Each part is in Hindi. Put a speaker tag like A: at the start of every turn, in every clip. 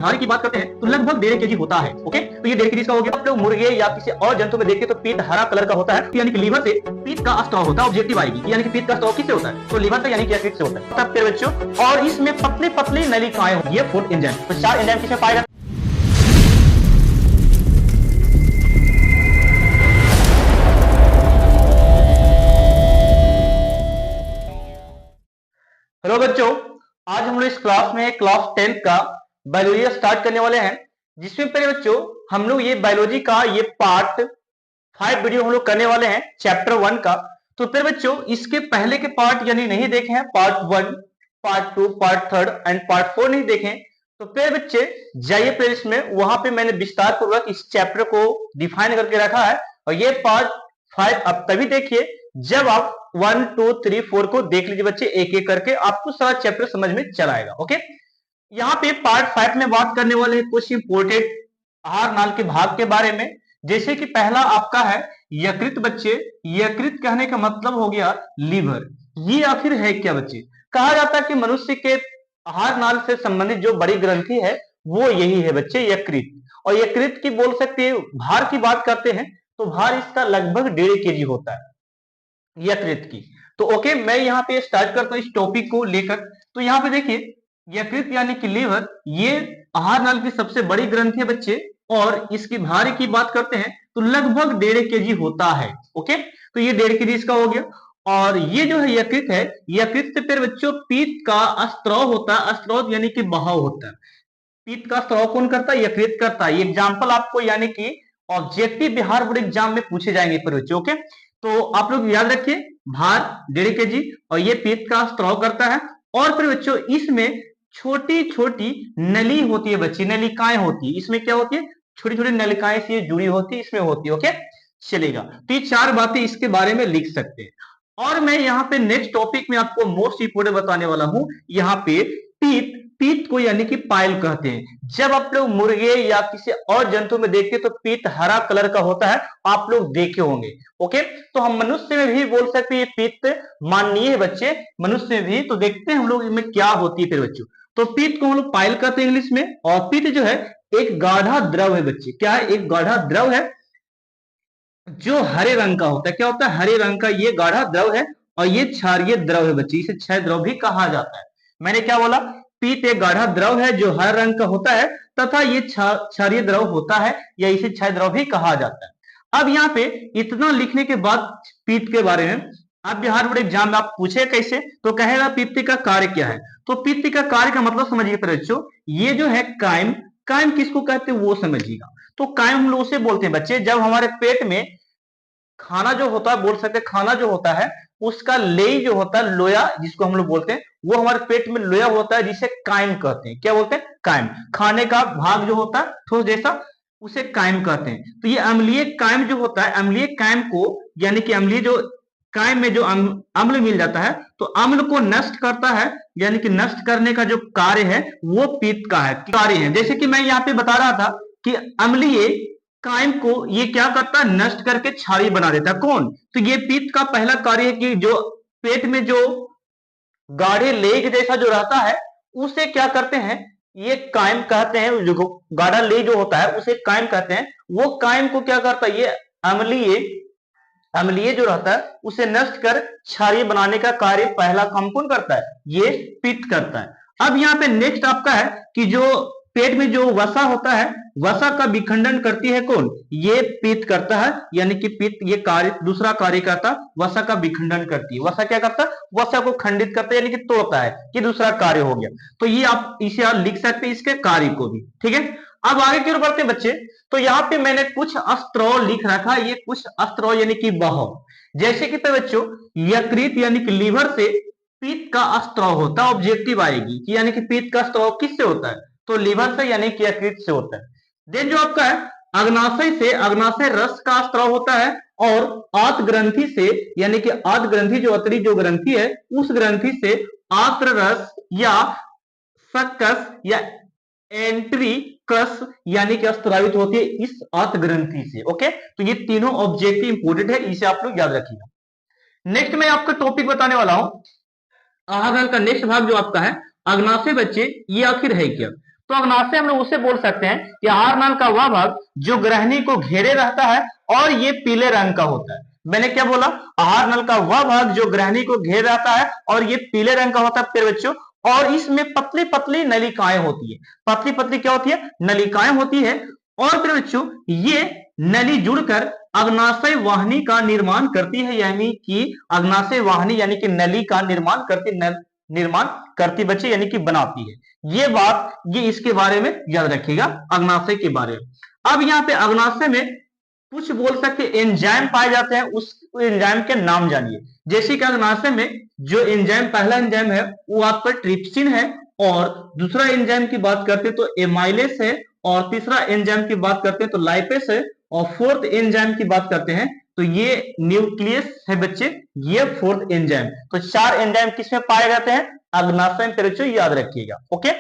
A: हार की बात करते हैं तो लगभग 1.5 kg होता है। ओके, तो ये 1.5 kg का हो गया। आप लोग मुर्गे या किसी और जंतु में देखते तो पीत हरा कलर का होता है, यानी कि लीवर से पीत का स्त्राव होता है। ऑब्जेक्टिव आएगी, यानी कि पीत का स्त्राव किससे होता है? तो लीवर से, यानी कि यकृत से होता है। तब प्यारे बच्चों, और इसमें पतली पतली नलिकाएं होंगी। ये फूड एंजाइम, तो 4 एंजाइम किसमें पाएगा? हेलो बच्चों, आज हम लोग इस क्लास में क्लास 10 का बायोलॉजी स्टार्ट करने वाले हैं, जिसमें पहले बच्चों हम लोग ये बायोलॉजी का ये पार्ट 5 वीडियो हम लोग करने वाले हैं चैप्टर 1 का। तो फिर बच्चों इसके पहले के पार्ट यानी नहीं देखे हैं, part 1, part 2, part 3 and part 4 नहीं देखे, तो फिर बच्चे जाइए प्लेलिस्ट में, वहां पे मैंने विस्तार पूर्वक इस चैप्टर को डिफाइन करके रखा है। और ये पार्ट 5 अब तभी देखिए जब आप 1, 2, 3, 4 को देख लीजिए बच्चे, एक एक करके आपको सारा चैप्टर समझ में चला आएगा। ओके, यहाँ पे पार्ट 5 में बात करने वाले हैं कुछ इंपोर्टेंट आहार नाल के भाग के बारे में। जैसे कि पहला आपका है यकृत बच्चे। यकृत कहने का मतलब हो गया लीवर। ये आखिर है क्या बच्चे? कहा जाता है कि मनुष्य के आहार नाल से संबंधित जो बड़ी ग्रंथि है वो यही है बच्चे, यकृत। और यकृत की बोल सकते हैं, भार की बात करते हैं तो भार इसका लगभग 1.5 kg होता है यकृत की। तो ओके, मैं यहाँ पे स्टार्ट करता हूँ इस टॉपिक को लेकर। तो यहाँ पे देखिए यकृत यानी कि लीवर, ये आहार नाल की सबसे बड़ी ग्रंथि है बच्चे, और इसकी भार की बात करते हैं तो लगभग 1.5 kg होता है। ओके, तो ये 1.5 kg इसका हो गया। और ये जो है यकृत है, यकृत से फिर बच्चों पीत का स्त्राव होता है। स्त्राव यानी कि बहाव होता है। पीत का स्त्राव कौन करता है? यकृत करता है। एग्जाम्पल आपको यानी कि ऑब्जेक्टिव बिहार बोर्ड एग्जाम में पूछे जाएंगे पर बच्चों। ओके, तो आप लोग याद रखिए भार 1.5 kg और ये पीत का स्त्राव करता है। और फिर बच्चों इसमें छोटी छोटी नली होती है बच्ची, नलिकाएं होती है। इसमें क्या होती है? छोटी छोटी नलिकाएं से जुड़ी होती है, इसमें होती है। ओके, चलेगा। तो ये 4 बातें इसके बारे में लिख सकते हैं। और मैं यहाँ पे नेक्स्ट टॉपिक में आपको मोस्ट इंपोर्टेंट बताने वाला हूं। यहाँ पे पीत, पीत को यानी कि पाइल कहते हैं। जब आप लोग मुर्गे या किसी और जंतु में देखते तो पीत हरा कलर का होता है, आप लोग देखे होंगे। ओके, तो हम मनुष्य में भी बोल सकते हैं ये पीत माननीय है बच्चे, मनुष्य में भी। तो देखते हैं हम लोग इनमें क्या होती है फिर बच्चों। तो पीत को हम लोग पाइल कहते हैं इंग्लिश में। और पीत जो है एक गाढ़ा द्रव है बच्चे। क्या है? एक गाढ़ा द्रव है जो हरे रंग का होता है। क्या होता है? हरे रंग का ये गाढ़ा द्रव है। और ये क्षारीय द्रव है बच्चे, इसे क्षय द्रव भी कहा जाता है। मैंने क्या बोला? पीत एक गाढ़ा द्रव है जो हरे रंग का होता है, तथा ये क्षारीय द्रव होता है, या इसे क्षय द्रव भी कहा जाता है। अब यहाँ पे इतना लिखने के बाद पीत के बारे में आप बिहार बोर्ड एग्जाम में आप पूछे कैसे, तो कहेगा पित्त का कार्य क्या है। तो पित्त का कार्य का मतलब समझिए बच्चों, ये जो है कायम, कायम किसको कहते हैं वो समझिएगा। तो कायम हम लोग उसे बोलते हैं बच्चे जब हमारे पेट में खाना जो होता है, बोल सकते हैं खाना जो होता है उसका लेई जो होता है, लोया जिसको हम लोग बोलते हैं, वो हमारे पेट में लोया होता है, जिसे कायम कहते हैं। क्या बोलते हैं? कायम। खाने का भाग जो होता है ठोस जैसा, उसे कायम कहते हैं। तो ये अम्लीय कायम जो होता है, अम्लीय कायम को यानी कि अम्लीय जो कायम में जो अम्ल मिल जाता है, तो अम्ल को नष्ट करता है, यानी कि नष्ट करने का जो कार्य है वो पित्त का है, कार्य है। जैसे कि मैं यहाँ पे बता रहा था कि अम्लीय कायम को ये क्या करता है? नष्ट करके क्षारीय बना देता है। कौन? तो ये पित्त का पहला कार्य है कि जो पेट में जो गाढ़े लेग जैसा जो रहता है उसे क्या करते हैं? ये कायम कहते हैं। जो गाढ़ा लेग जो होता है उसे कायम कहते हैं। वो कायम को क्या करता है? ये अम्लीय, अम्लीय जो रहता है उसे नष्ट कर क्षारीय बनाने का कार्य पहला काम कौन करता है? ये पित्त करता है। अब यहाँ पे नेक्स्ट आपका है कि जो पेट में जो वसा होता है, वसा का विखंडन करती है कौन? ये पित्त करता है, यानी कि पित्त ये कार्य, दूसरा कार्य करता, वसा का विखंडन करती है। वसा क्या करता है? वसा को खंडित करता है, यानी कि तोड़ता है। ये दूसरा कार्य हो गया। तो ये आप इसे आप लिख सकते हैं, इसके कार्य को भी। ठीक है, अब आगे की ओर बढ़ते हैं बच्चे। तो यहाँ पे मैंने कुछ अस्त्राव लिख रखा है। ये कुछ अस्त्राव यानी कि बहाव, जैसे कि तो बच्चों यकृत यानी कि लीवर से पित्त का स्त्राव होता है। ऑब्जेक्टिव आएगी कि यानी कि पित्त का स्त्राव किससे होता है? तो लीवर से यानी कि यकृत से होता है। देन जो आपका है अग्नाशय से, अग्नाशय रस का स्त्राव होता है। और आत ग्रंथि से, यानी कि आत ग्रंथि जो अतरी जो ग्रंथि है, उस ग्रंथि से आत्र रस या सक्कस या एंट्री कस यानी कि स्त्रावित होती है इस आत ग्रंथि से। ओके, तो ये तीनों ऑब्जेक्टिव इंपोर्टेंट है, इसे आप लोग याद रखिएगा। नेक्स्ट मैं आपको टॉपिक बताने वाला हूं आहार का नेक्स्ट भाग जो आपका है अग्नाशय बच्चे, ये आखिर है क्या? तो अग्नाशय हम लोग उसे बोल सकते हैं कि आहार नाल का वह भाग जो ग्रहणी को घेरे रहता है और ये पीले रंग का होता है। मैंने क्या बोला? आहार नल का वह भाग जो ग्रहणी को घेर रहता है और ये पीले रंग का होता है प्यारे बच्चों, और इसमें पतली पतली नलिकाएं होती है। पतली पतली क्या होती है? नलिकाएं होती है। और प्यारे बच्चों ये नली जुड़कर अग्नाशय वाहिनी का निर्माण करती है, यानी कि अग्नाशय वाहिनी यानी कि नली का निर्माण करती बच्चे, यानी कि बनाती है। ये बात ये इसके बारे में याद रखिएगा, अग्नाशय के बारे में। अब यहाँ पे अग्नाशय में कुछ बोल सकते एंजाइम पाए जाते हैं, उस एंजाइम के नाम जानिए। जैसे कि अग्नाशय में जो एंजाइम, पहला एंजाइम है वो आपका ट्रिप्सिन है, और दूसरा एंजाइम की बात करते हैं तो एमाइलेस है, और तीसरा एंजाइम की बात करते हैं तो लाइपेस है, और फोर्थ एंजाइम की बात करते हैं तो ये न्यूक्लियस है बच्चे, ये फोर्थ एंजाइम। तो 4 एंजाइम किसमें पाए जाते हैं? अग्नाशय में, बच्चों याद रखिएगा। ओके,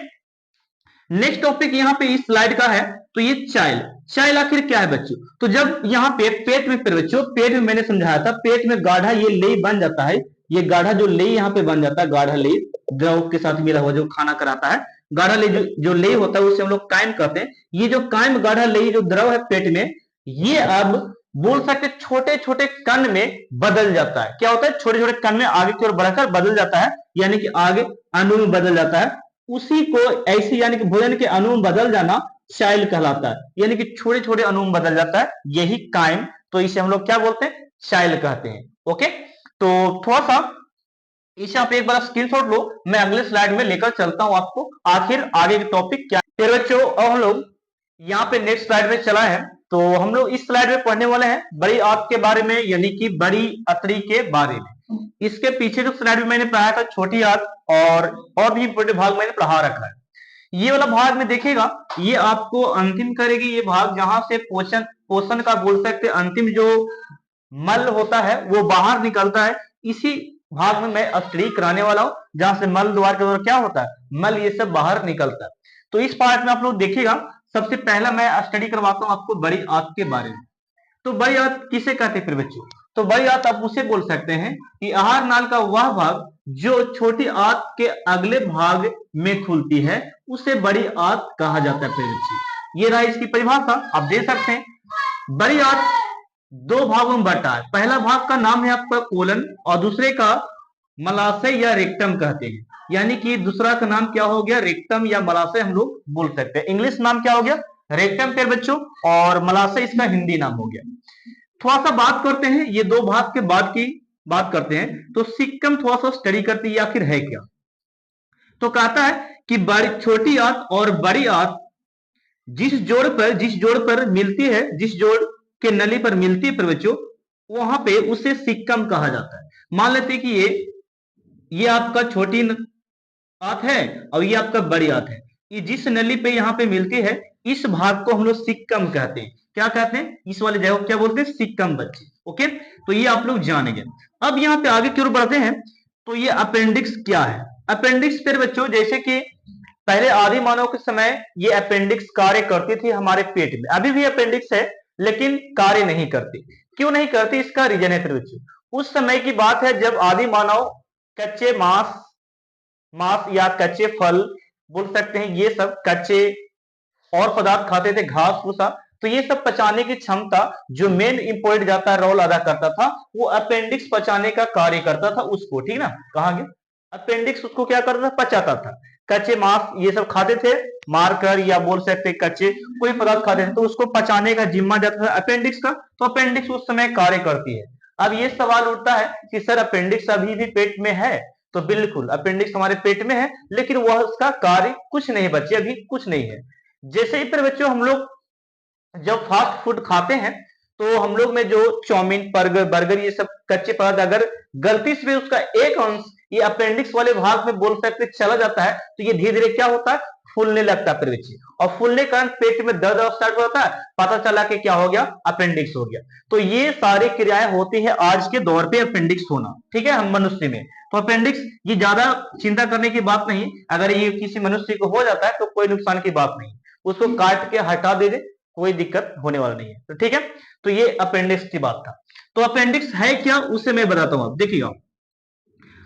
A: नेक्स्ट टॉपिक यहाँ पे इस स्लाइड का है तो ये चाइल्ड। चाइल्ड आखिर क्या है बच्चों? तो जब यहाँ पे पेट में, बच्चों पेट में मैंने समझाया था, पेट में गाढ़ा ये लेई बन जाता है। ये गाढ़ा जो लेई यहाँ पे बन जाता है, गाढ़ा लेई द्रव के साथ मिला हुआ जो खाना कराता है, गाढ़ा लेई जो लेई होता है उसे हम लोग कायम कहते हैं। ये जो कायम गाढ़ा लेई जो द्रव है पेट में, ये अब बोल सकते छोटे छोटे कण में बदल जाता है। क्या होता है? छोटे छोटे कण में आगे की ओर बढ़कर बदल जाता है, यानी कि आगे अणु में बदल जाता है। उसी को ऐसी यानी कि भोजन के अणु में बदल जाना चाइल्ड कहलाता है, यानी कि छोटे छोटे अणु में बदल जाता है, यही कायम। तो इसे हम लोग क्या बोलते हैं? चाइल्ड कहते हैं। ओके, तो थोड़ा सा इसे आप एक बार स्क्रीनशॉट लो, मैं अगले स्लाइड में लेकर चलता हूं आपको आखिर आगे के टॉपिक क्या है। बच्चों अब हम लोग यहाँ पे नेक्स्ट स्लाइड में चला है, तो हम लोग इस स्लाइड में पढ़ने वाले हैं बड़ी आंत के बारे में, यानी कि बड़ी अतरी के बारे में। इसके पीछे जो स्लाइड में मैंने पढ़ाया था छोटी आंत और भी इंपोर्टेंट भाग मैंने पढ़ा रखा है। ये वाला भाग में देखिएगा, ये आपको अंतिम करेगी, ये भाग जहां से पोषण का बोल सकते अंतिम जो मल होता है वो बाहर निकलता है। इसी भाग में मैं स्टडी कराने वाला हूं, जहां से मल द्वार के द्वारा क्या होता है, मल ये सब बाहर निकलता है। तो इस पार्ट में आप लोग देखिएगा, सबसे पहला मैं स्टडी करवाता हूं आपको बड़ी आंत के बारे में। तो बड़ी आंत किसे कहते हैं फिर बच्चों? तो बड़ी आंत आप उसे बोल सकते हैं कि आहार नाल का वह भाग जो छोटी आंत के अगले भाग में खुलती है, उसे बड़ी आंत कहा जाता है। फिर बच्चे ये रहा इसकी परिभाषा, आप देख सकते हैं। बड़ी आंत 2 भागों में बटा है। पहला भाग का नाम है आपका कोलन, और दूसरे का मलाशय या रेक्टम कहते हैं, यानी कि दूसरा का नाम क्या हो गया? रेक्टम या मलाशय हम लोग बोल सकते हैं। इंग्लिश नाम क्या हो गया? रेक्टम पे बच्चों, और मलाशय इसका हिंदी नाम हो गया। थोड़ा सा बात करते हैं ये 2 भाग के बाद की बात करते हैं, तो सिक्कम थोड़ा सा स्टडी करते हैं आखिर है क्या। तो कहता है कि बड़ी छोटी आंत और बड़ी आंत जिस जोड़ पर मिलती है, जिस जोड़ के नली पर मिलती है बच्चों, वहां पे उसे सिक्कम कहा जाता है। मान लेते हैं कि ये आपका छोटी आंत है और ये आपका बड़ी आंत है। ये जिस नली पे यहाँ पे मिलती है, इस भाग को हम लोग सिक्कम कहते हैं। क्या कहते हैं? इस वाले जगह को क्या बोलते हैं? सिक्कम बच्चे। ओके, तो ये आप लोग जानेंगे। अब यहाँ पे आगे की ओर बढ़ते हैं, तो ये अपेंडिक्स क्या है? अपेंडिक्स फिर बच्चों, जैसे कि पहले आदि मानव के समय ये अपेंडिक्स कार्य करती थी हमारे पेट में, अभी भी अपेंडिक्स है लेकिन कार्य नहीं करती। क्यों नहीं करती? इसका रीजन है फिर बच्चों, उस समय की बात है जब आदि मानव कच्चे मांस या कच्चे फल बोल सकते हैं, ये सब कच्चे और पदार्थ खाते थे, घास भूसा। तो ये सब पचाने की क्षमता जो मेन इंपोर्टेंट जाता रोल अदा करता था, वो अपेंडिक्स पचाने का कार्य करता था उसको। ठीक ना, कहा गया अपेंडिक्स उसको क्या करता था? पचाता था। कच्चे मांस ये सब खाते थे, मारकर या बोल सकते कच्चे कोई पदार्थ खाते थे, तो उसको पचाने का जिम्मा जाता था अपेंडिक्स का। तो अपेंडिक्स उस समय कार्य करती है। अब ये सवाल उठता है कि सर अपेंडिक्स अभी भी पेट में है? तो बिल्कुल अपेंडिक्स हमारे पेट में है, लेकिन वह उसका कार्य कुछ नहीं बच्चे, अभी कुछ नहीं है। जैसे ही फिर बच्चों हम लोग जब फास्ट फूड खाते हैं, तो हम लोग में जो चाउमीन, बर्गर ये सब कच्चे पदार्थ अगर गलती से उसका एक अंश ये अपेंडिक्स वाले भाग में बोल सकते चला जाता है, तो ये धीरे धीरे क्या होता है? फूलने लगता है फिर बच्चे, और फूलने के कारण पेट में दर्द स्टार्ट होता है, पता चला कि क्या हो गया? अपेंडिक्स हो गया। तो ये सारी क्रियाएं होती है आज के दौर पे अपेंडिक्स होना। ठीक है, हम मनुष्य में तो अपेंडिक्स ये ज्यादा चिंता करने की बात नहीं, अगर ये किसी मनुष्य को हो जाता है तो कोई नुकसान की बात नहीं, उसको काट के हटा दे, कोई दिक्कत होने वाला नहीं है। तो ठीक है, तो ये अपेंडिक्स की बात था। तो अपेंडिक्स है क्या उसे मैं बताता हूं, देखिएगा।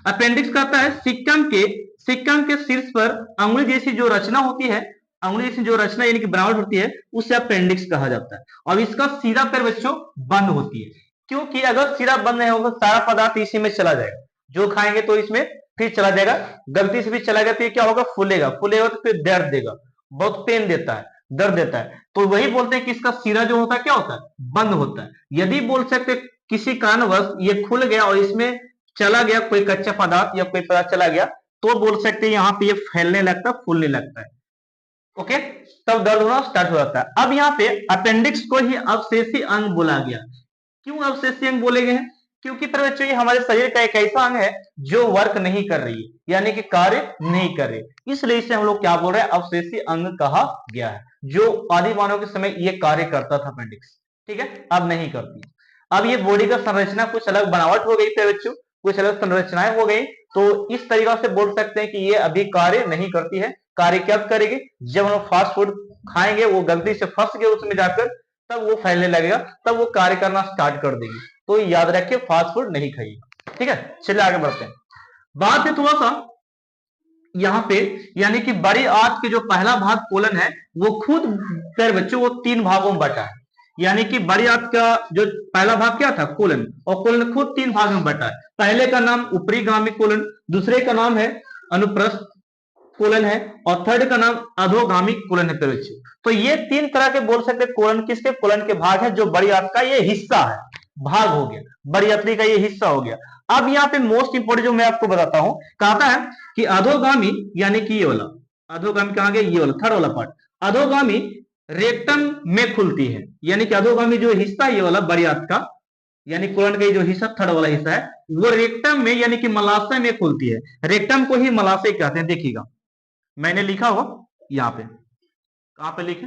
A: अपेंडिक्स कहता है सिक्कम के शीर्ष पर अंगुली जैसी जो रचना होती है, अंगुली से जो रचना यानी कि बनावट होती है उसे अपेंडिक्स कहा जाता है। और इसका सीधा पैर बच्चों बंद होती है, क्योंकि अगर सीधा बंद नहीं होगा सारा पदार्थ इसी में चला जाएगा, जो खाएंगे तो इसमें फिर चला जाएगा, गलती से भी चला गया तो ये क्या होगा, फूलेगा, फूलेगा तो फिर दर्द देगा, बहुत पेन देता है, दर्द देता है। तो वही बोलते हैं कि इसका सिरा जो होता है क्या होता है, बंद होता है। यदि बोल सकते किसी कारणवश ये खुल गया और इसमें चला गया कोई कच्चा पदार्थ या कोई पदार्थ चला गया, तो बोल सकते हैं यहाँ पे ये फैलने लगता है, फूलने लगता है। ओके, तब दर्द होना स्टार्ट हो जाता है। अब यहाँ पे अपेंडिक्स को ही अवशेषी अंग बोला गया। क्यों अवशेषी अंग बोले गए हैं, क्योंकि बच्चों ये हमारे शरीर का एक ऐसा अंग है जो वर्क नहीं कर रही है, यानी कि कार्य नहीं कर रही, इसलिए इसे हम लोग क्या बोल रहे हैं, अवशेषी अंग कहा गया है। जो आदि मानव के समय ये कार्य करता था अपेंडिक्स, ठीक है, अब नहीं करती। अब ये बॉडी का संरचना कुछ अलग बनावट हो गई थे बच्चों, कुछ अलग संरचनाएं हो गई, तो इस तरीका से बोल सकते हैं कि ये अभी कार्य नहीं करती है। कार्य कब करेगी, जब हम फास्ट फूड खाएंगे, वो गलती से फंस गए उसमें जाकर, तब वो फैलने लगेगा, तब वो कार्य करना स्टार्ट कर देगी। तो याद रखिए फास्ट फूड नहीं खाइए, ठीक है। चलिए आगे बढ़ते हैं। बात है थोड़ा सा यहाँ पे, यानी कि बड़ी आंत के जो पहला भाग कोलन है वो खुद प्यारे बच्चों वो 3 भागों में बटा है। यानी कि बड़ी आंत का जो पहला भाग क्या था, कोलन, और कोलन खुद 3 भाग में बटा है। पहले का नाम ऊपरी गामी कोलन, दूसरे का नाम है अनुप्रस्थ कोलन है, और थर्ड का नाम अधोगामी कोलन है प्यारे बच्चों। तो ये 3 तरह के बोल सकते कोलन, किसके, कोलन के भाग है, जो बड़ी आंत का ये हिस्सा है, भाग हो गया, बड़ी आंत का ये हिस्सा हो गया। अब यहाँ पे मोस्ट इंपोर्टेंट जो मैं आपको बताता हूं, कहता है कि अधोगामी यानी कि ये वाला, अधोगामी कहां गया, ये वाला थर्ड वाला पार्ट, अधोगामी रेक्टम में खुलती है। यानी कि अधोगामी जो हिस्सा ये वाला बड़ी आंत का, यानी कोलन का जो हिस्सा थर्ड वाला हिस्सा है, वो रेक्टम में यानी कि मलाशय में खुलती है। रेक्टम को ही मलाशय कहते हैं। देखिएगा मैंने लिखा हुआ यहाँ पे, कहां पे लिखे,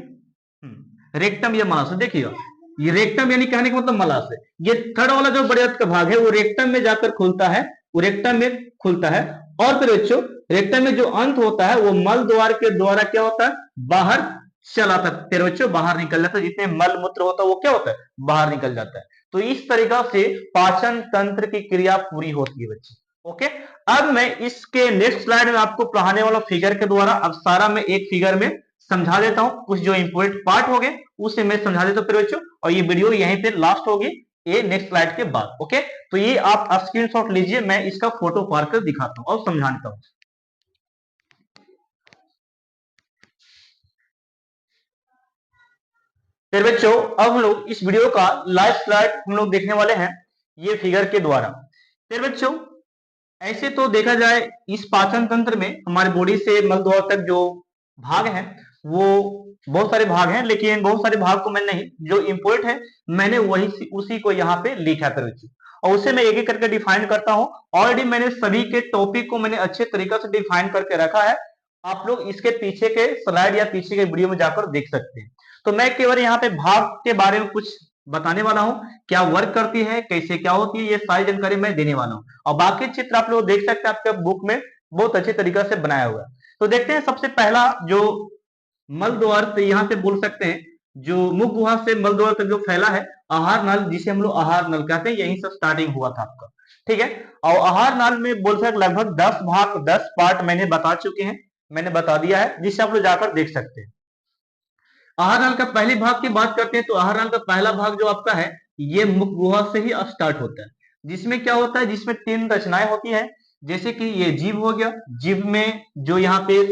A: रेक्टम या मलाशय, देखिएगा ये रेक्टम यानी कहने का मतलब मलाशय। ये थर्ड वाला जो बड़े का भाग है वो रेक्टम में जाकर खुलता है, वो रेक्टम में खुलता है। और फिर बच्चों रेक्टम में जो अंत होता है वो मल द्वार के द्वारा क्या होता है, बाहर चला था तेरे बच्चों, बाहर निकल जाता है। जितने मल मूत्र होता है वो क्या होता है, बाहर निकल जाता है। तो इस तरीका से पाचन तंत्र की क्रिया पूरी होती है बच्चे। ओके, अब मैं इसके नेक्स्ट स्लाइड में आपको पढ़ाने वाला फिगर के द्वारा अब सारा मैं एक फिगर में समझा देता हूं। कुछ जो इंपोर्टेंट पार्ट हो गए उसे मैं समझा देता हूं बच्चों, और ये वीडियो यहीं पे लास्ट होगी, ये नेक्स्ट स्लाइड के बाद। ओके, तो ये आप स्क्रीनशॉट लीजिए, मैं इसका फोटो पार कर दिखाता हूं और समझाता हूं। फिर बच्चों अब हम लोग इस वीडियो का लाइव स्लाइड हम लोग देखने वाले हैं ये फिगर के द्वारा। फिर बच्चों ऐसे तो देखा जाए इस पाचन तंत्र में हमारे बॉडी से मल द्वार तक जो भाग हैं वो बहुत सारे भाग हैं, लेकिन बहुत सारे भाग को मैं नहीं, जो इंपोर्टेंट है मैंने वही उसी को यहाँ पे लिखा था बच्चों, और उसे मैं एक एक करके डिफाइन करता हूँ। ऑलरेडी मैंने सभी के टॉपिक को मैंने अच्छे तरीके से डिफाइन करके रखा है, आप लोग इसके पीछे के स्लाइड या पीछे के वीडियो में जाकर देख सकते हैं। तो मैं केवल यहाँ पे भाग के बारे में कुछ बताने वाला हूं, क्या वर्क करती है, कैसे क्या होती है, ये सारी जानकारी मैं देने वाला हूं। और बाकी चित्र आप लोग देख सकते हैं, आपके बुक में बहुत अच्छे तरीके से बनाया हुआ है। तो देखते हैं सबसे पहला जो मल द्वार से यहाँ से बोल सकते हैं, जो मुख गुहा से मल द्वार तक जो फैला है आहार नल, जिसे हम लोग आहार नल कहते हैं, यहीं से स्टार्टिंग हुआ था आपका, ठीक है। और आहार नल में बोल सकते लगभग 10 भाग 10 पार्ट मैंने बता चुके हैं, मैंने बता दिया है, जिससे आप लोग जाकर देख सकते हैं। आहार नाल का पहले भाग की बात करते हैं तो आहार नाल का पहला भाग जो आपका है ये मुख गुहा से ही स्टार्ट होता है, जिसमें क्या होता है, जिसमें 3 रचनाएं होती हैं। जैसे कि ये जीभ हो गया, जीभ में जो यहाँ पे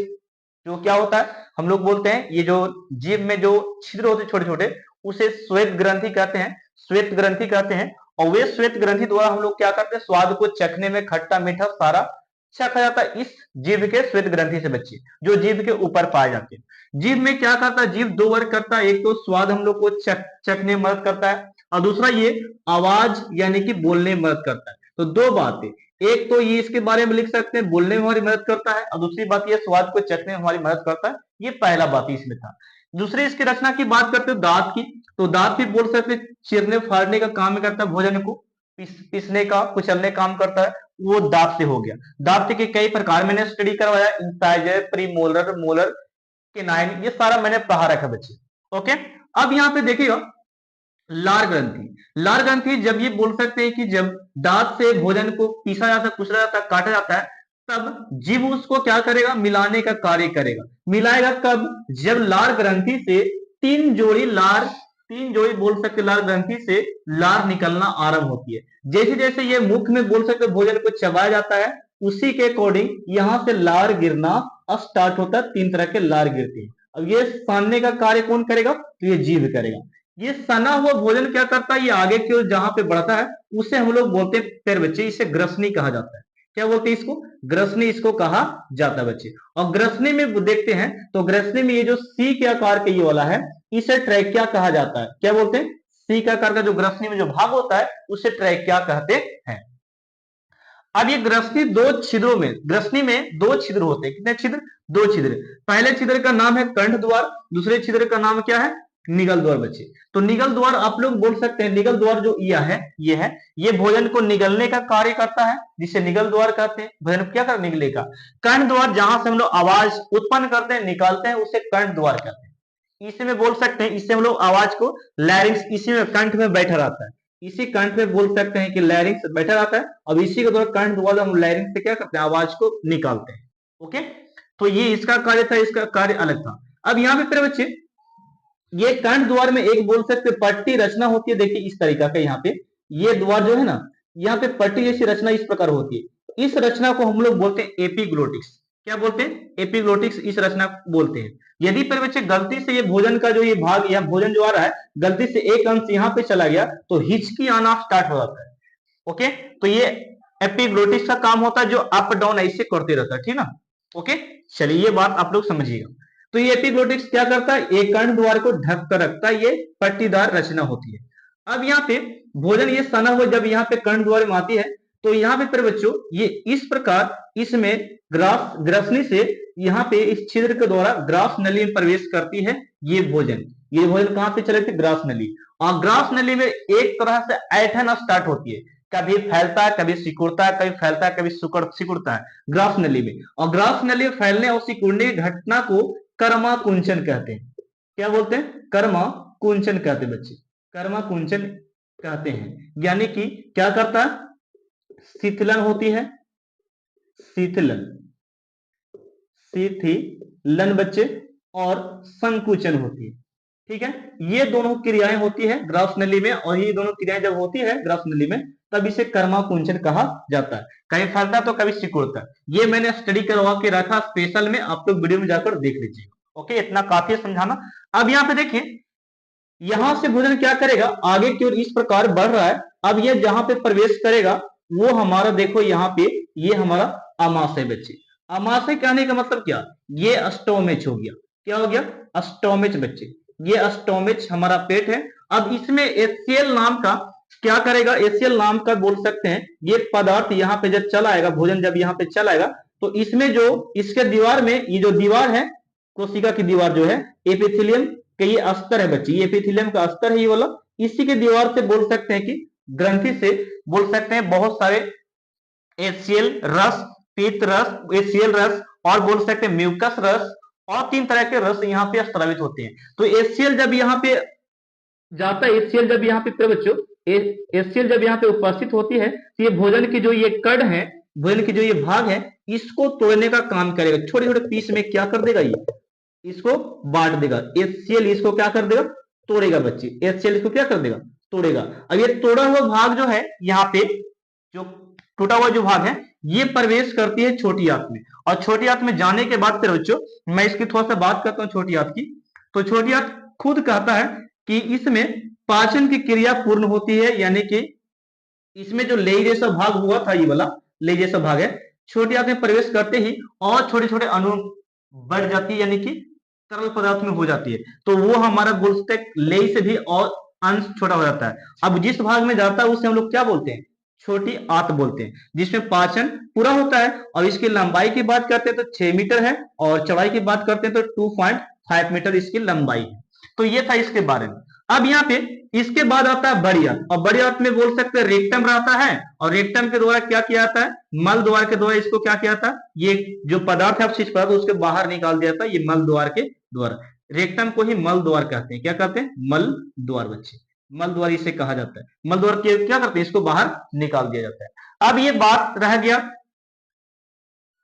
A: जो क्या होता है, हम लोग बोलते हैं ये जो जीभ में जो छिद्र होते हैं छोटे छोटे, उसे श्वेत ग्रंथि कहते हैं, श्वेत ग्रंथि कहते हैं। और वे श्वेत ग्रंथि द्वारा हम लोग क्या करते हैं, स्वाद को चखने में खट्टा मीठा सारा चखा जाता है इस जीभ के श्वेत ग्रंथि से बच्चे, जो जीभ के ऊपर पाए जाते हैं। जीभ में क्या करता है, जीभ 2 वर्क करता है, एक तो स्वाद हम लोग को चखने में मदद करता है, और दूसरा ये आवाज यानी कि बोलने में मदद करता है। तो 2 बातें, एक तो ये इसके बारे में लिख सकते हैं, बोलने में हमारी मदद करता है, और दूसरी बात ये स्वाद को चखने में हमारी मदद करता है। ये पहला बात इसमें था। दूसरी इसकी रचना की बात करते हो दांत की, तो दांत भी बोल सकते चीरने फाड़ने का काम करता है, भोजन को पीसने का कुचलने काम करता है, वो दांत से हो गया। दांत के कई प्रकार मैंने स्टडी करवाया, इंसाइजर, प्रीमोलर, मोलर, केनाइन, ये सारा मैंने पढ़ा रखा बच्चे। ओके, अब यहाँ पे देखिएगा लार ग्रंथि। लार ग्रंथि जब ये बोल सकते हैं कि जब दांत से भोजन को पीसा जाता है, कुचला जाता है, काटा जाता है, तब जीव उसको क्या करेगा, मिलाने का कार्य करेगा। मिलाएगा कब, जब लार ग्रंथि से तीन जोड़ी बोल सकते लार ग्रंथि से लार निकलना आरंभ होती है। जैसे जैसे ये मुख में बोल सकते भोजन को चबाया जाता है, उसी के अकॉर्डिंग यहां से लार गिरना अब स्टार्ट होता है। 3 तरह के लार गिरते हैं। अब ये सानने का कार्य कौन करेगा, तो ये जीव करेगा। ये सना हुआ भोजन क्या करता है, ये आगे की ओर जहां पे बढ़ता है उसे हम लोग बोलते हैं प्यारे बच्चे, इसे ग्रसनी कहा जाता है। क्या बोलते हैं इसको, ग्रसनी इसको कहा जाता है बच्चे। और ग्रसनी में देखते हैं तो ग्रसनी में ये जो सी के आकार का ये वाला है, इसे ट्रैकिया कहा जाता है। क्या बोलते हैं, सी के आकार का जो ग्रसनी में जो भाग होता है उसे ट्रैकिया कहते हैं। अब ये ग्रसनी में दो छिद्र होते हैं। कितने छिद्र, दो छिद्र। पहले छिद्र का नाम है कंठ द्वार, दूसरे छिद्र का नाम क्या है, निगल द्वार बच्चे। तो निगल द्वार आप लोग बोल सकते हैं, निगल द्वार जो ये भोजन को निगलने का कार्य करता है, जिसे निगल द्वार कहते हैं। भोजन क्या कर निगले का। कंठ द्वार जहां से हम लोग आवाज उत्पन्न करते हैं, निकालते हैं, उसे कंठ द्वार कहते हैं। इसी में बोल सकते हैं, इससे हम लोग आवाज को लैरिंग्स, इसी में कंठ में बैठा रहता है, इसी कंठ में बोल सकते हैं कि लैरिंग्स बैठा रहता है। अब इसी के द्वारा कंठ द्वारा हम लैरिंग्स से क्या करते हैं, आवाज को निकालते हैं। ओके, तो ये इसका कार्य था, इसका कार्य अलग था। अब यहाँ पे फिर बच्चे ये कंठ द्वार में एक बोल सकते पट्टी रचना होती है। देखिए इस तरीका का, यहाँ पे ये द्वार जो है ना, यहाँ पे पट्टी जैसी रचना इस प्रकार होती है। इस रचना को हम लोग बोलते हैं एपिग्लोटिक्स। क्या बोलते हैं, एपिग्लोटिक्स, इस रचना को बोलते हैं। यदि पर बच्चे गलती से ये भोजन का जो ये भाग या भोजन जो आ रहा है, गलती से एक अंश यहाँ पे चला गया तो हिचकी आना स्टार्ट हो जाता है। ओके, तो ये एपिग्लोटिक्स का काम होता है, जो अप डाउन ऐसे करते रहता है, ठीक ना। ओके, चलिए ये बात आप लोग समझिएगा। तो ये एपिग्लोटिक्स क्या करता है, एक कंठ द्वार को ढक कर रखता है, ये पट्टीदार रचना होती है। अब यहाँ पे भोजन ये सना हुआ जब यहाँ पे कंठ द्वार में आती है, तो यहाँ पे फिर बच्चों ये इस प्रकार इसमें ग्रसनी से यहाँ पे इस छिद्र के द्वारा ग्रास नली में प्रवेश करती है। ये भोजन कहां पे चले थे, ग्रास नली। और ग्रास नली में एक तरह से ऐठन स्टार्ट होती है, कभी फैलता है, कभी सिकुड़ता है, कभी फैलता है, कभी सिकुड़ता है ग्रास नली में। और ग्रास नली में फैलने और सिकुड़ने की घटना को कर्मा कुंचन कहते हैं। क्या बोलते हैं, कर्मा कुंचन कहते हैं बच्चे, कर्मा कुंचन कहते हैं। यानी कि क्या करता है, शीतलन होती है, शीतलन बच्चे, और संकुचन होती है। ठीक है, ये दोनों क्रियाएं होती है ग्रास नली में, और ये दोनों क्रियाएं जब होती है ग्रास नली में तब इसे कर्मा कुंचन कहा जाता है। कभी फैलता तो कभी सिकुड़ता है। ये मैंने स्टडी करवा के रखा स्पेशल में, आप लोग वीडियो में जाकर देख लीजिए। ओके, इतना काफी है समझाना। अब यहाँ पे देखिए, यहां से भोजन क्या करेगा, आगे की ओर इस प्रकार बढ़ रहा है। अब ये जहां पे प्रवेश करेगा वो हमारा, देखो यहाँ पे ये हमारा अमाशय बच्चे। अमाशय कहने का मतलब क्या, ये अस्टोमेच हो गया। क्या हो गया, अस्टोमेच बच्चे। ये अस्टोमेच हमारा पेट है। अब इसमें एचसीएल नाम का क्या करेगा, एचसीएल नाम का बोल सकते हैं ये पदार्थ यहाँ पे जब चला आएगा, भोजन जब यहाँ पे चला आएगा, तो इसमें जो इसके दीवार में ये जो दीवार है, कोशिका की दीवार जो है, एपिथेलियम का ये अस्तर है बच्चे, ये एपिथेलियम का अस्तर है ये वाला। इसी के दीवार से बोल सकते हैं कि ग्रंथि से बोल सकते हैं बहुत सारे एचसीएल रस, पीत रस, एचसीएल रस, और बोल सकते हैं म्यूकस रस, और 3 तरह के रस यहाँ पे स्रावित होते हैं। तो एचसीएल जब यहाँ पे जाता है, एचसीएल जब यहाँ पे बच्चों, एचसीएल जब यहाँ पे उपस्थित होती है, तो ये भोजन की जो ये कण है, भोजन की जो ये भाग है, इसको तोड़ने का काम करेगा। छोटे छोटे पीस में क्या कर देगा, ये इसको बांट देगा। एचसीएल इसको क्या कर देगा, तोड़ेगा बच्चे। एचसीएल इसको क्या कर देगा, तोड़ेगा। अब ये तोड़ा हुआ भाग जो है, यहाँ पे जो टूटा हुआ जो भाग है, ये प्रवेश करती है छोटी आंत में। और छोटी आंत में जाने के बाद फिर बच्चों मैं इसकी थोड़ा सा बात करता हूँ छोटी आंत की। तो छोटी आंत खुद कहता है कि इसमें पाचन की क्रिया पूर्ण होती है, यानी कि इसमें जो लेई जैसा भाग हुआ था, ये वाला लेई जैसा भाग है, छोटी आंत में प्रवेश करते ही और छोटे छोटे अणु बढ़ जाती है, यानी कि तरल पदार्थ में हो जाती है। तो वो हमारा बोलते हैं लेई से भी और अंश छोटा हो जाता है। अब जिस भाग में जाता है उसे हम लोग क्या बोलते हैं, छोटी आंत बोलते हैं, जिसमें पाचन पूरा होता है। और इसकी लंबाई की बात करते हैं तो 6 मीटर है, और चौड़ाई की बात करते हैं तो 2.5 मीटर इसकी लंबाई है। तो ये था इसके बारे में। अब यहाँ पे इसके बाद आता है बड़ी आंत, और बड़ी आंत में बोल सकते हैं रेक्टम रहता है, और रेक्टम के द्वारा क्या किया जाता है, मल द्वार के द्वारा इसको क्या किया जाता है, ये जो पदार्थ है अपशिष्ट पदार्थ उसके बाहर निकाल दिया जाता है, ये मल द्वार के द्वारा। रेक्टम को ही मल द्वार कहते हैं। क्या कहते हैं, मल द्वार बच्चे, मल द्वार इसे कहा जाता है। मल द्वार क्या करते हैं, इसको बाहर निकाल दिया जाता है। अब ये बात रह गया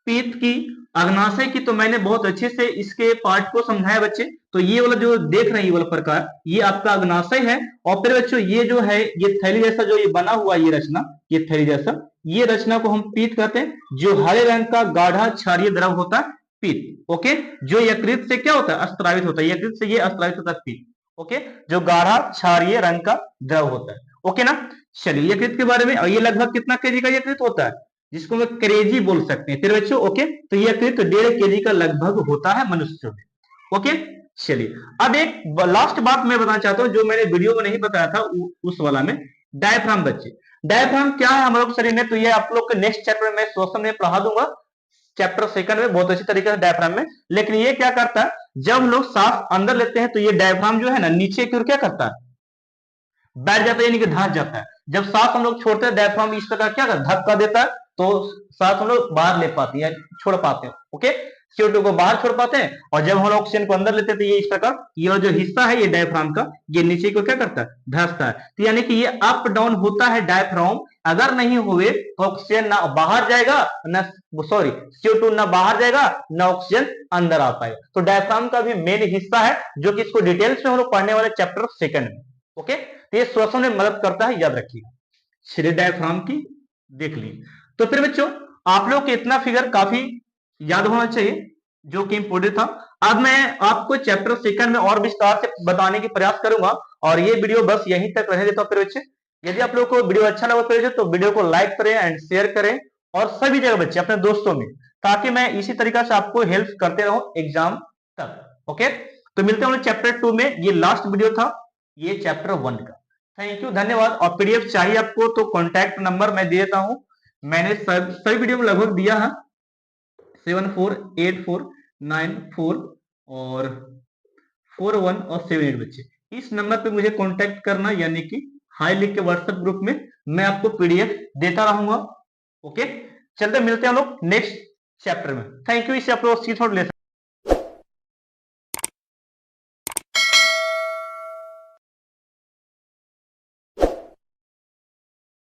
A: पीत की, अग्नाशय की तो मैंने बहुत अच्छे से इसके पार्ट को समझाया बच्चे। तो ये वाला जो देख रहे हैं ये वाला प्रकार, ये आपका अग्नाशय है। और फिर बच्चों ये जो है ये थैली जैसा जो ये बना हुआ ये रचना, ये थैली जैसा, ये रचना को हम पीत कहते हैं। जो हरे रंग का गाढ़ा क्षारीय द्रव होता है पीत। ओके, जो यकृत से क्या होता है, अस्त्रावित होता है, यकृत से ये अस्त्रावित होता है पीत। ओके, जो गाढ़ा क्षारीय रंग का द्रव होता है। ओके ना। चलिए यकृत के बारे में, और ये लगभग कितना केजी का यकृत होता है, जिसको हम क्रेजी बोल सकते हैं। फिर बच्चों ओके, तो ये यकृत 1.5 केजी का लगभग होता है मनुष्यों में। ओके, चलिए अब एक लास्ट बात मैं बताना चाहता हूं जो मैंने वीडियो में नहीं बताया था उस वाला में, डायफ्राम बच्चे। डायफ्राम क्या है हमारे शरीर में, तो ये आप लोग के नेक्स्ट चैप्टर में श्वसन में पढ़ा दूंगा, चैप्टर सेकंड में बहुत अच्छी तरीके से डायफ्राम में। लेकिन ये क्या करता है, जब हम लोग सांस अंदर लेते हैं तो ये डायफ्राम जो है ना नीचे की ओर क्या करता है, बैठ जाता है, यानी कि धंस जाता है। जब सांस हम लोग छोड़ते हैं डायफ्राम इस प्रकार क्या करता है, धक्का देता है, तो सांस हम लोग बाहर ले पाते हैं, छोड़ पाते हैं। ओके, CO2 को बाहर छोड़ पाते हैं। और जब हम लोग ऑक्सीजन को अंदर लेते हैं तो ये इस प्रकार, ये जो हिस्सा है ये डायफ्राम का, ये नीचे को क्या करता है, धंसता है। तो यानी कि ये अप डाउन होता है डायफ्राम। अगर नहीं हुए तो ऑक्सीजन ना बाहर जाएगा, ना सॉरी CO2 ना बाहर जाएगा, ना ऑक्सीजन अंदर आ पाएगा। तो डायफ्राम का भी मेन हिस्सा है, जो कि इसको डिटेल्स में हम लोग पढ़ने वाले चैप्टर सेकंड में। ओके, तो ये श्वसन में मदद करता है, याद रखिएगा। श्रेय डायफ्राम की देख ली। तो फिर बच्चों आप लोग को इतना फिगर काफी याद होना चाहिए, जो कि इंपोर्टेंट था। अब मैं आपको चैप्टर सेकंड में और विस्तार से बताने की प्रयास करूंगा, और ये वीडियो बस यहीं तक रहने देता हूं। फिर बच्चे यदि आप लोग को वीडियो अच्छा लगा फिर तो वीडियो को लाइक करें एंड शेयर करें, और सभी जगह बच्चे अपने दोस्तों में, ताकि मैं इसी तरीका से आपको हेल्प करते रहूं एग्जाम तक। ओके, तो मिलते हैं चैप्टर 2 में। ये लास्ट वीडियो था ये चैप्टर 1 का। थैंक यू, धन्यवाद। और पीडीएफ चाहिए आपको तो कॉन्टैक्ट नंबर मैं दे देता हूं, मैंने सभी वीडियो में लगभग दिया है, 748494 और 41 और 78 बच्चे। इस नंबर पे मुझे कांटेक्ट करना, यानी कि हाई लिख के व्हाट्सएप ग्रुप में मैं आपको पीडीएफ देता रहूंगा। ओके, चलते मिलते हैं हम लोग नेक्स्ट चैप्टर में। थैंक यू, इससे आप लोग सीख ले सकते हैं।